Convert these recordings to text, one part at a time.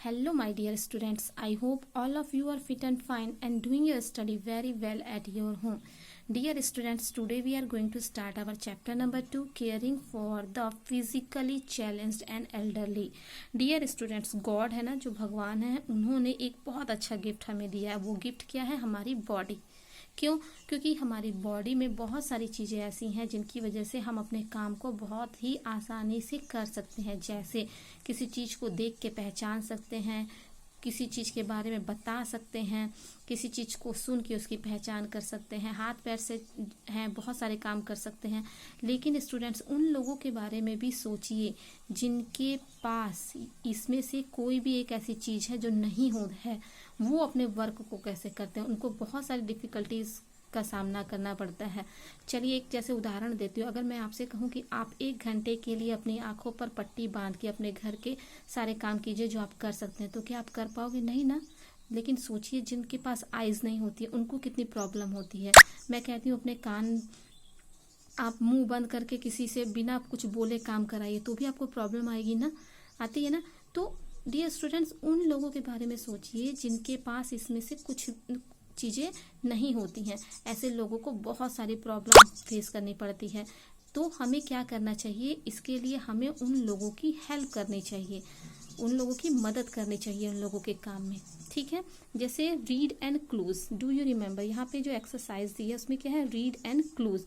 Hello, my dear students. I hope all of you are fit and fine and doing your study very well at your home. Dear students, today we are going to start our chapter number 2, caring for the physically challenged and elderly. Dear students, God है ना, जो भगवान है, उन्होंने एक बहुत अच्छा gift हमें दिया है. वो गिफ्ट क्या है? हमारी बॉडी. क्यों? क्योंकि हमारी बॉडी में बहुत सारी चीज़ें ऐसी हैं जिनकी वजह से हम अपने काम को बहुत ही आसानी से कर सकते हैं. जैसे किसी चीज़ को देख के पहचान सकते हैं, किसी चीज़ के बारे में बता सकते हैं, किसी चीज़ को सुन के उसकी पहचान कर सकते हैं, हाथ पैर से हैं बहुत सारे काम कर सकते हैं. लेकिन स्टूडेंट्स, उन लोगों के बारे में भी सोचिए जिनके पास इसमें से कोई भी एक ऐसी चीज़ है जो नहीं हो है. वो अपने वर्क को कैसे करते हैं? उनको बहुत सारी डिफ़िकल्टीज़ का सामना करना पड़ता है. चलिए एक जैसे उदाहरण देती हूँ. अगर मैं आपसे कहूँ कि आप 1 घंटे के लिए अपनी आंखों पर पट्टी बांध के अपने घर के सारे काम कीजिए जो आप कर सकते हैं, तो क्या आप कर पाओगे? नहीं ना. लेकिन सोचिए जिनके पास आइज़ नहीं होती है उनको कितनी प्रॉब्लम होती है. मैं कहती हूँ अपने कान आप मुंह बंद करके किसी से बिना कुछ बोले काम कराइए तो भी आपको प्रॉब्लम आएगी ना. आती है ना. तो डियर स्टूडेंट्स, उन लोगों के बारे में सोचिए जिनके पास इसमें से कुछ चीज़ें नहीं होती हैं. ऐसे लोगों को बहुत सारी प्रॉब्लम फेस करनी पड़ती है. तो हमें क्या करना चाहिए? इसके लिए हमें उन लोगों की हेल्प करनी चाहिए, उन लोगों की मदद करनी चाहिए उन लोगों के काम में. ठीक है. जैसे read and clues. Do you remember? यहाँ पे जो एक्सरसाइज दी है उसमें क्या है? Read and clues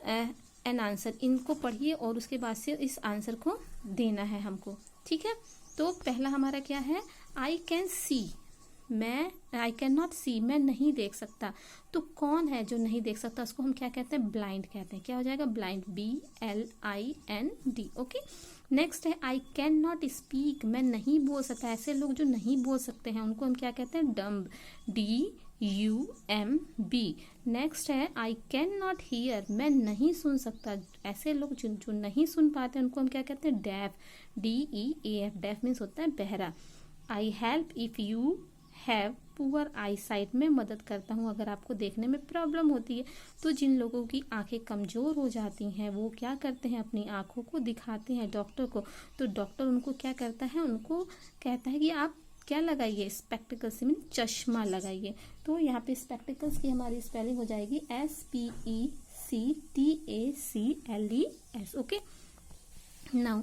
an answer. इनको पढ़िए और उसके बाद से इस आंसर को देना है हमको. ठीक है. तो पहला हमारा क्या है? I can see. I can not see, मैं नहीं देख सकता. तो कौन है जो नहीं देख सकता? उसको हम क्या कहते हैं? ब्लाइंड कहते हैं. क्या हो जाएगा? ब्लाइंड. BLIND. ओके. नेक्स्ट है आई कैन नॉट स्पीक. मैं नहीं बोल सकता. ऐसे लोग जो नहीं बोल सकते हैं उनको हम क्या कहते हैं? डम्ब. DUMB. नेक्स्ट है आई कैन नॉट हियर. मैं नहीं सुन सकता. ऐसे लोग जो नहीं सुन पाते उनको हम क्या कहते हैं? डेफ. DEAF. डेफ मीन्स होता है बहरा. I help if you have poor I site. में मदद करता हूँ अगर आपको देखने में प्रॉब्लम होती है. तो जिन लोगों की आंखें कमज़ोर हो जाती हैं वो क्या करते हैं? अपनी आंखों को दिखाते हैं डॉक्टर को. तो डॉक्टर उनको क्या करता है? उनको कहता है कि आप क्या लगाइए? स्पेक्टिकल्स मीन चश्मा लगाइए. तो यहाँ पे स्पेक्टिकल्स की हमारी स्पेलिंग हो जाएगी SPECTACLES. Okay. Now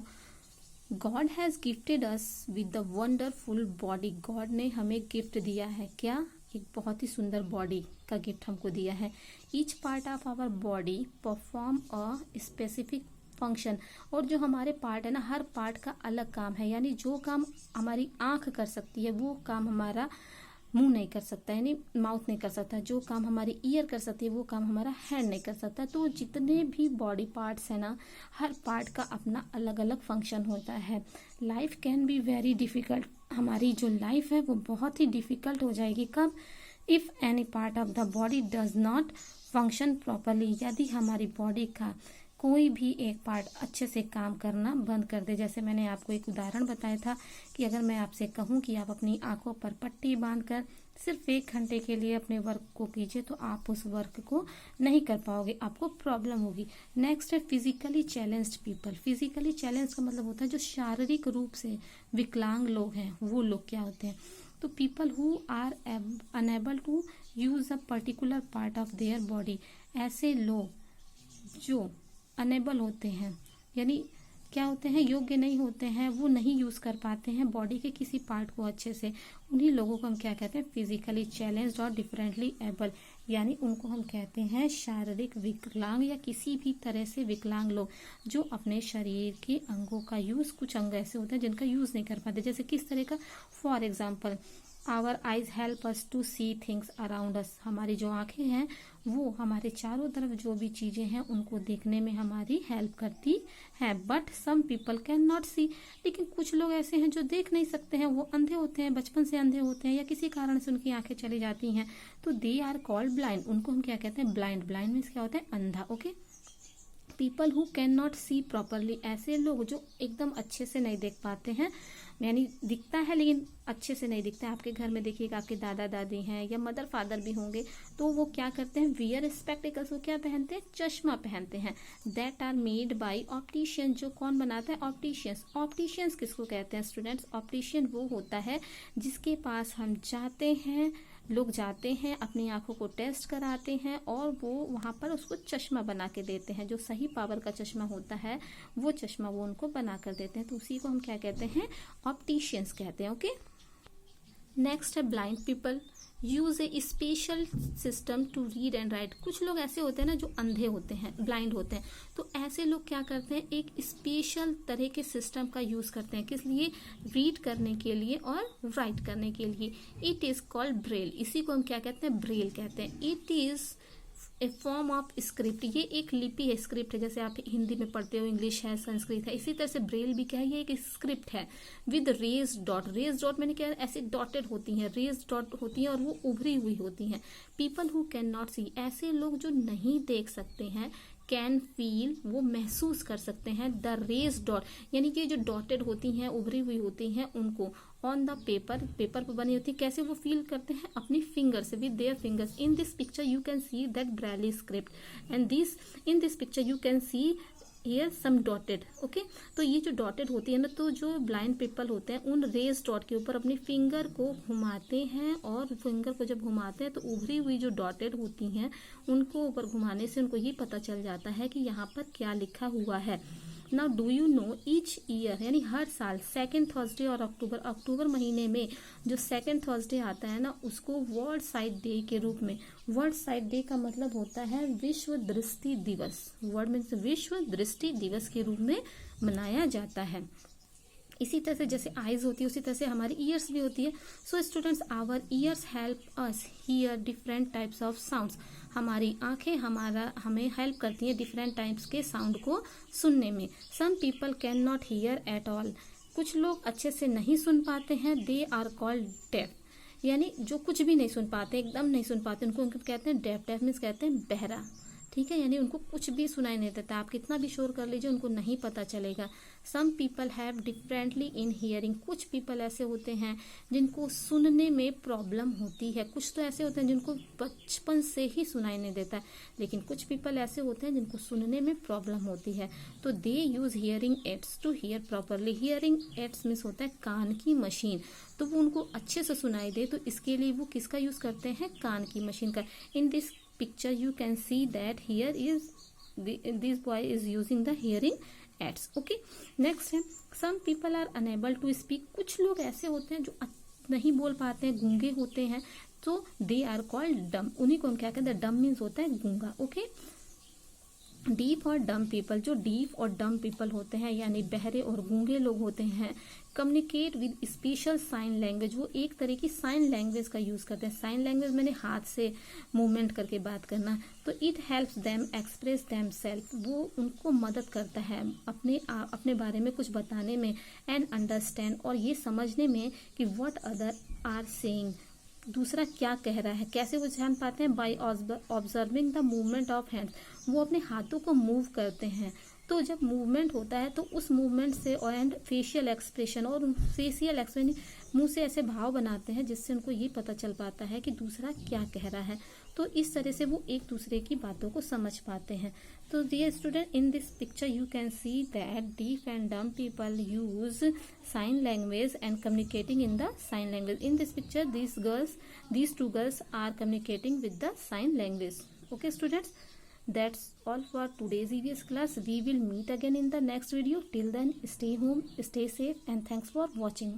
God has gifted us with the wonderful body. God ने हमें गिफ्ट दिया है. क्या? एक बहुत ही सुंदर बॉडी का गिफ्ट हमको दिया है. Each part of our body perform a specific function. और जो हमारे पार्ट है ना, हर पार्ट का अलग काम है. यानी जो काम हमारी आंख कर सकती है वो काम हमारा मुंह नहीं कर सकता, यानी माउथ नहीं कर सकता. जो काम हमारी ईयर कर सकती है वो काम हमारा हैंड नहीं कर सकता. तो जितने भी बॉडी पार्ट्स हैं ना, हर पार्ट का अपना अलग अलग फंक्शन होता है. Life can be very difficult. हमारी जो लाइफ है वो बहुत ही डिफ़िकल्ट हो जाएगी. कब? If any part of the body does not function properly. यदि हमारी बॉडी का कोई भी एक पार्ट अच्छे से काम करना बंद कर दे. जैसे मैंने आपको एक उदाहरण बताया था कि अगर मैं आपसे कहूँ कि आप अपनी आंखों पर पट्टी बांधकर सिर्फ 1 घंटे के लिए अपने वर्क को कीजिए तो आप उस वर्क को नहीं कर पाओगे, आपको प्रॉब्लम होगी. नेक्स्ट है physically challenged people. Physically challenge का मतलब होता है जो शारीरिक रूप से विकलांग लोग हैं. वो लोग क्या होते हैं? तो people who are unable to use a particular part of their body. ऐसे लोग जो अनेबल होते हैं, यानी क्या होते हैं? योग्य नहीं होते हैं, वो नहीं यूज़ कर पाते हैं बॉडी के किसी पार्ट को अच्छे से. उन्हीं लोगों को हम क्या कहते हैं? फिजिकली चैलेंज्ड और डिफरेंटली एबल. यानी उनको हम कहते हैं शारीरिक विकलांग या किसी भी तरह से विकलांग लोग जो अपने शरीर के अंगों का यूज़, कुछ अंग ऐसे होते हैं जिनका यूज़ नहीं कर पाते. जैसे किस तरह का? For example, our eyes help us to see things around us. हमारी जो आंखें हैं वो हमारे चारों तरफ जो भी चीज़ें हैं उनको देखने में हमारी हेल्प करती हैं. But some people can not see. लेकिन कुछ लोग ऐसे हैं जो देख नहीं सकते हैं, वो अंधे होते हैं, बचपन से अंधे होते हैं या किसी कारण से उनकी आंखें चली जाती हैं. तो दे आर कॉल्ड ब्लाइंड. उनको हम क्या कहते हैं? ब्लाइंड. ब्लाइंड मीन्स क्या होता है? अंधा. Okay. People who can not see properly, ऐसे लोग जो एकदम अच्छे से नहीं देख पाते हैं, यानी दिखता है लेकिन अच्छे से नहीं दिखता है। आपके घर में देखिएगा, आपके दादा दादी हैं या मदर फादर भी होंगे, तो वो क्या करते हैं, वियर स्पेक्टिकल्स, वो क्या पहनते हैं, चश्मा पहनते हैं। That are made by optician, जो कौन बनाता है, ऑप्टिशियंस। ऑप्टिशियंस किसको कहते हैं स्टूडेंट्स, ऑप्टिशियन वो होता है जिसके पास हम जाते हैं, लोग जाते हैं, अपनी आंखों को टेस्ट कराते हैं और वो वहाँ पर उसको चश्मा बना के देते हैं। जो सही पावर का चश्मा होता है वो चश्मा वो उनको बना कर देते हैं, तो उसी को हम क्या कहते हैं, ऑप्टिशियंस कहते हैं। ओके, नेक्स्ट है blind people use a special system to read and write. कुछ लोग ऐसे होते हैं ना जो अंधे होते हैं, ब्लाइंड होते हैं, तो ऐसे लोग क्या करते हैं, एक स्पेशल तरह के सिस्टम का यूज करते हैं, किस लिए, रीड करने के लिए और राइट करने के लिए। इट इज कॉल्ड ब्रेल, इसी को हम क्या कहते हैं, ब्रेल कहते हैं। It is a form of script, ये एक लिपि है, स्क्रिप्ट है, जैसे आप हिंदी में पढ़ते हो, इंग्लिश है, संस्कृत है, इसी तरह से ब्रेल भी क्या है, ये एक स्क्रिप्ट है with raised dot. Raised dot मैंने क्या, ऐसे डॉटेड होती हैं, रेज डॉट होती हैं और वो उभरी हुई होती हैं। पीपल हु कैन नॉट सी, ऐसे लोग जो नहीं देख सकते हैं, कैन फील, वो महसूस कर सकते हैं, द रेज डॉट, यानी कि जो डॉटेड होती हैं, उभरी हुई होती हैं, उनको ऑन द पेपर, पेपर पर बनी होती है, कैसे वो फील करते हैं, अपनी फिंगर से, with their fingers. In this picture you can see that braille script and this, in this picture you can see here some dotted. Okay, तो ये जो डॉटेड होती है ना, तो जो ब्लाइंड पीपल होते हैं उन रेज डॉट के ऊपर अपनी फिंगर को घुमाते हैं, और फिंगर को जब घुमाते हैं तो उभरी हुई जो डॉटेड होती हैं उनको ऊपर घुमाने से उनको ये पता चल जाता है कि यहाँ पर क्या लिखा हुआ है। Now do you know, each year, यानी हर साल सेकेंड थर्सडे और अक्टूबर महीने में जो सेकेंड थर्सडे आता है ना, उसको वर्ल्ड साइट डे के रूप में, वर्ल्ड साइट डे का मतलब होता है विश्व दृष्टि दिवस, वर्ल्ड मीन्स विश्व दृष्टि दिवस के रूप में मनाया जाता है। इसी तरह से जैसे आईज होती है उसी तरह से हमारी ईयर्स भी होती है। So students, our ears help us hear different types of sounds, हमारी आंखें हमें हेल्प करती हैं डिफरेंट टाइप्स के साउंड को सुनने में। Some people can not hear at all, कुछ लोग अच्छे से नहीं सुन पाते हैं, दे आर कॉल्ड डेफ, यानी जो कुछ भी नहीं सुन पाते, एकदम नहीं सुन पाते, उनको कहते हैं डेफ। डेफ मीन्स कहते हैं बहरा, ठीक है, यानी उनको कुछ भी सुनाई नहीं देता, आप कितना भी शोर कर लीजिए उनको नहीं पता चलेगा। Some people have differently in hearing, कुछ पीपल ऐसे होते हैं जिनको सुनने में प्रॉब्लम होती है, कुछ तो ऐसे होते हैं जिनको बचपन से ही सुनाई नहीं देता है, लेकिन कुछ पीपल ऐसे होते हैं जिनको सुनने में प्रॉब्लम होती है, तो they use hearing aids to hear properly. Hearing aids means होता है कान की मशीन, तो वो उनको अच्छे से सुनाई दे, तो इसके लिए वो किसका यूज करते हैं, कान की मशीन का। In this picture you can see that here is this boy is using the hearing aids. Okay, next है some people are unable to speak, कुछ लोग ऐसे होते हैं जो नहीं बोल पाते हैं, गूंगे होते हैं, तो they are called dumb, उन्हीं को हम क्या कहते हैं, dumb means होता है गूंगा। ओके, डीफ और डम पीपल, जो डीफ और डम पीपल होते हैं यानी बहरे और गूंगे लोग होते हैं, communicate with special sign language, वो एक तरह की साइन लैंग्वेज का यूज करते हैं। साइन लैंग्वेज मैंने हाथ से मूवमेंट करके बात करना, तो it helps them express them self, वो उनको मदद करता है अपने बारे में कुछ बताने में, एंड अंडरस्टैंड, और ये समझने में कि व्हाट अदर आर सेइंग, दूसरा क्या कह रहा है। कैसे वो जान पाते हैं, by observing the movement of hands, वो अपने हाथों को मूव करते हैं, तो जब मूवमेंट होता है तो उस मूवमेंट से, एंड फेशियल एक्सप्रेशन, और फेशियल एक्सप्रेशन, मुंह से ऐसे भाव बनाते हैं जिससे उनको ये पता चल पाता है कि दूसरा क्या कह रहा है, तो इस तरह से वो एक दूसरे की बातों को समझ पाते हैं। तो dear student, in this picture you can see that deaf and dumb people use sign language and communicating in the sign language. In this picture these two girls are communicating with the sign language. Okay students, that's all for today's EVS class. We will meet again in the next video. Till then, stay home, stay safe, and thanks for watching.